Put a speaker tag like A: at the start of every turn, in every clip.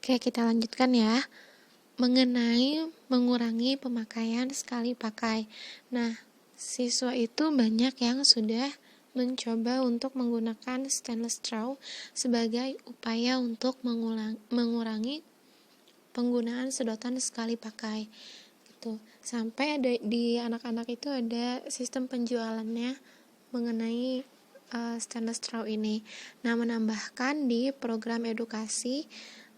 A: Oke, kita lanjutkan ya. Mengenai mengurangi pemakaian sekali pakai. Nah, siswa itu banyak yang sudah mencoba untuk menggunakan stainless straw sebagai upaya untuk mengurangi penggunaan sedotan sekali pakai. Gitu. Sampai ada di anak-anak itu ada sistem penjualannya mengenai stainless straw ini. Nah, menambahkan di program edukasi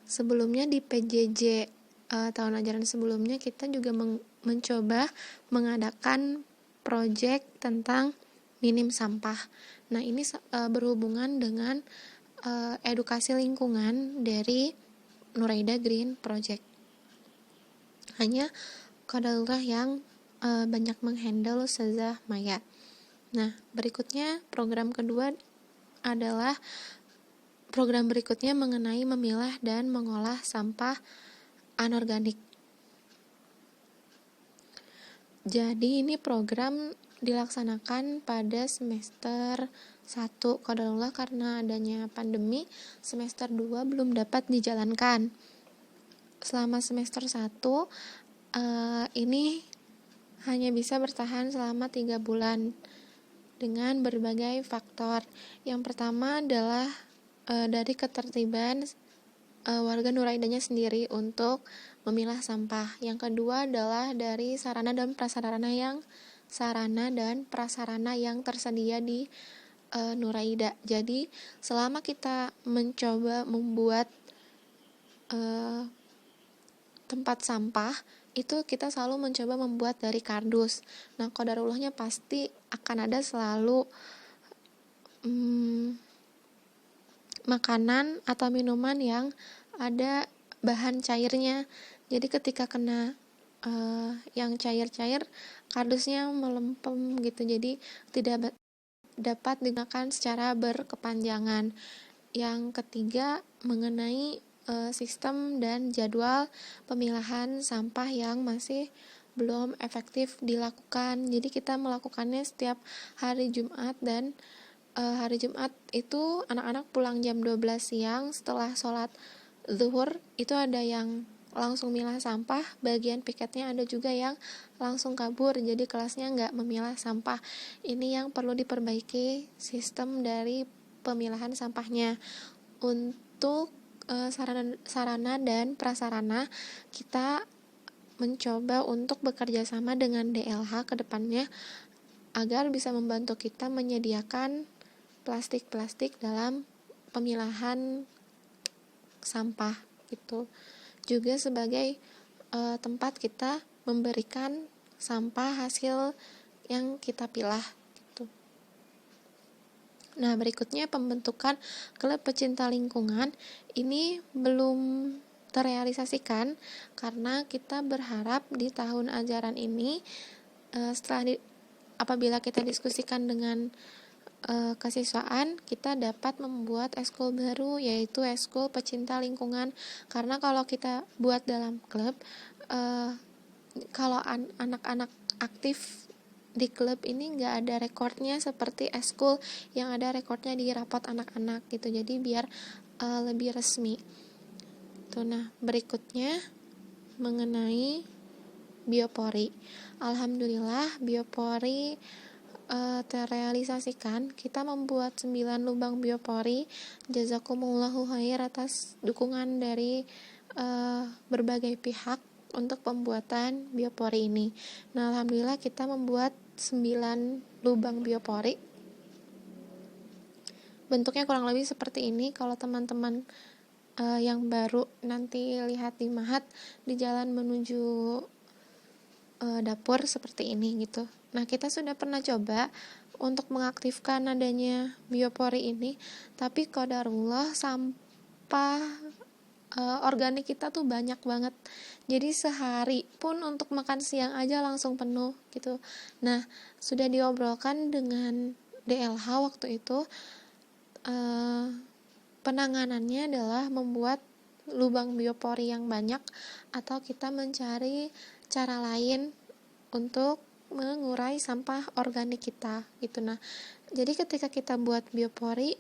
A: sebelumnya di PJJ tahun ajaran sebelumnya kita juga mencoba mengadakan proyek tentang minim sampah. Nah, ini berhubungan dengan edukasi lingkungan dari Nuraida Green Project. Hanya Qadarullah yang banyak menghandle Ustazah Maya. Nah, program berikutnya mengenai memilah dan mengolah sampah anorganik. Jadi ini program dilaksanakan pada semester 1 qadarullah karena adanya pandemi, semester 2 belum dapat dijalankan. Selama semester 1 ini hanya bisa bertahan selama 3 bulan dengan berbagai faktor. Yang pertama adalah dari ketertiban warga Nuraidanya sendiri untuk memilah sampah. Yang kedua adalah dari sarana dan prasarana yang tersedia di Nuraida. Jadi selama kita mencoba membuat tempat sampah, itu kita selalu mencoba membuat dari kardus. Nah, qadarullahnya pasti akan ada selalu makanan atau minuman yang ada bahan cairnya. Jadi ketika kena yang cair-cair, kardusnya melempem gitu. Jadi tidak dapat digunakan secara berkepanjangan. Yang ketiga mengenai sistem dan jadwal pemilahan sampah yang masih belum efektif dilakukan. Jadi kita melakukannya setiap hari Jumat dan hari Jumat itu anak-anak pulang jam 12 siang setelah sholat zuhur. Itu ada yang langsung milah sampah, bagian piketnya ada juga yang langsung kabur, jadi kelasnya nggak memilah sampah. Ini yang perlu diperbaiki sistem dari pemilahan sampahnya. Untuk sarana dan prasarana, kita mencoba untuk bekerja sama dengan DLH ke depannya agar bisa membantu kita menyediakan plastik-plastik dalam pemilahan sampah gitu. Juga sebagai tempat kita memberikan sampah hasil yang kita pilah gitu. Nah, berikutnya pembentukan klub pecinta lingkungan ini belum terrealisasikan karena kita berharap di tahun ajaran ini apabila kita diskusikan dengan kesiswaan, kita dapat membuat eskul baru, yaitu eskul pecinta lingkungan. Karena kalau kita buat dalam klub, kalau anak-anak aktif di klub ini nggak ada rekornya seperti eskul yang ada rekornya di rapot anak-anak gitu. Jadi biar lebih resmi. Nah, berikutnya mengenai biopori. Alhamdulillah biopori terrealisasikan. Kita membuat 9 lubang biopori. Jazakumullahu khair atas dukungan dari berbagai pihak untuk pembuatan biopori ini. Nah, alhamdulillah kita membuat 9 lubang biopori. Bentuknya kurang lebih seperti ini. Kalau teman-teman yang baru nanti lihat di Mahat, di jalan menuju dapur seperti ini gitu. Nah, kita sudah pernah coba untuk mengaktifkan adanya biopori ini, tapi qadarullah sampah organik kita tuh banyak banget. Jadi sehari pun untuk makan siang aja langsung penuh gitu. Nah, sudah diobrolkan dengan DLH waktu itu, penanganannya adalah membuat lubang biopori yang banyak atau kita mencari cara lain untuk mengurai sampah organik kita gitu. Nah, jadi ketika kita buat biopori,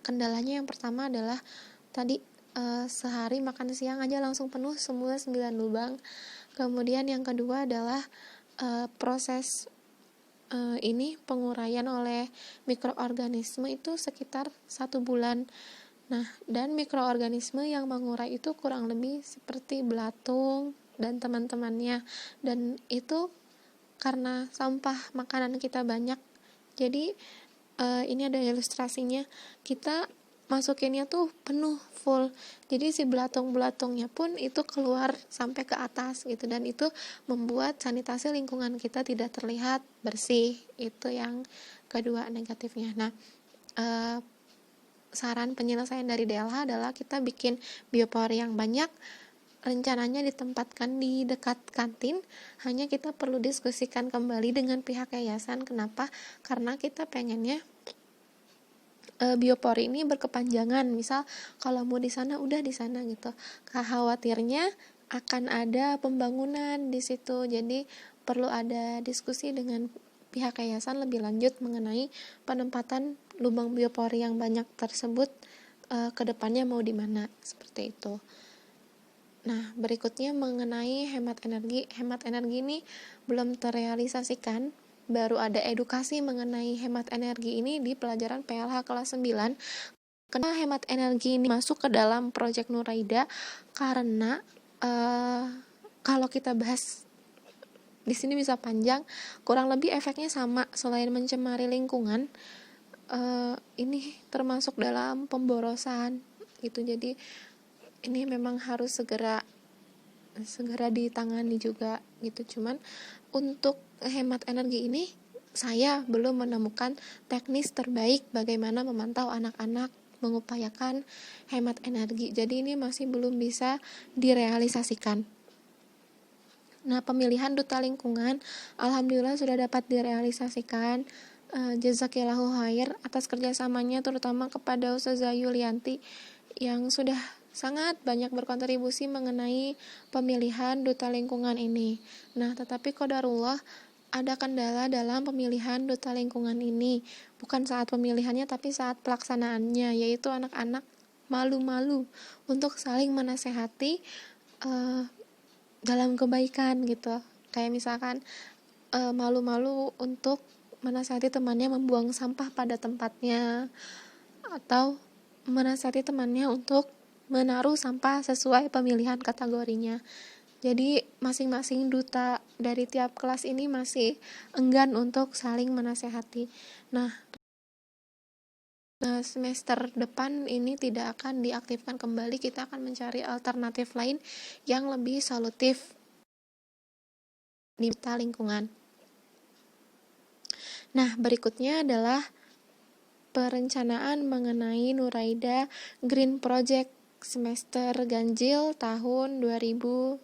A: kendalanya yang pertama adalah tadi sehari makan siang aja langsung penuh semua 9 lubang. Kemudian yang kedua adalah proses ini penguraian oleh mikroorganisme itu sekitar 1 bulan. Nah, dan mikroorganisme yang mengurai itu kurang lebih seperti belatung dan teman-temannya. Dan itu karena sampah makanan kita banyak. Jadi ini ada ilustrasinya. Kita masukinnya tuh penuh full. Jadi si belatung-belatungnya pun itu keluar sampai ke atas gitu, dan itu membuat sanitasi lingkungan kita tidak terlihat bersih. Itu yang kedua negatifnya. Nah, saran penyelesaian dari DLH adalah kita bikin biopower yang banyak, rencananya ditempatkan di dekat kantin. Hanya kita perlu diskusikan kembali dengan pihak yayasan. Kenapa? Karena kita pengennya biopower ini berkepanjangan. Misal kalau mau di sana udah di sana gitu. Khawatirnya akan ada pembangunan di situ. Jadi perlu ada diskusi dengan pihak yayasan lebih lanjut mengenai penempatan lubang biopower yang banyak tersebut ke depannya mau di mana, seperti itu. Nah, berikutnya mengenai hemat energi. Hemat energi ini belum terrealisasikan. Baru ada edukasi mengenai hemat energi ini di pelajaran PLH kelas 9. Kenapa hemat energi ini masuk ke dalam proyek Nuraida? Karena kalau kita bahas di sini bisa panjang, kurang lebih efeknya sama. Selain mencemari lingkungan, ini termasuk dalam pemborosan gitu. Jadi ini memang harus segera ditangani juga gitu. Cuman untuk hemat energi ini saya belum menemukan teknis terbaik bagaimana memantau anak-anak mengupayakan hemat energi. Jadi ini masih belum bisa direalisasikan. Nah, pemilihan duta lingkungan alhamdulillah sudah dapat direalisasikan. Jazakillahu khair atas kerjasamanya, terutama kepada Ustazah Yulianti yang sudah sangat banyak berkontribusi mengenai pemilihan duta lingkungan ini. Nah, tetapi qadarullah ada kendala dalam pemilihan duta lingkungan ini. Bukan saat pemilihannya, tapi saat pelaksanaannya, yaitu anak-anak malu-malu untuk saling menasehati dalam kebaikan gitu. Kayak misalkan malu-malu untuk menasihati temannya membuang sampah pada tempatnya, atau menasihati temannya untuk menaruh sampah sesuai pemilihan kategorinya. Jadi masing-masing duta dari tiap kelas ini masih enggan untuk saling menasehati. Nah, semester depan ini tidak akan diaktifkan kembali. Kita akan mencari alternatif lain yang lebih solutif di duta lingkungan. Nah, berikutnya adalah perencanaan mengenai Nuraida Green Project semester ganjil tahun 2020.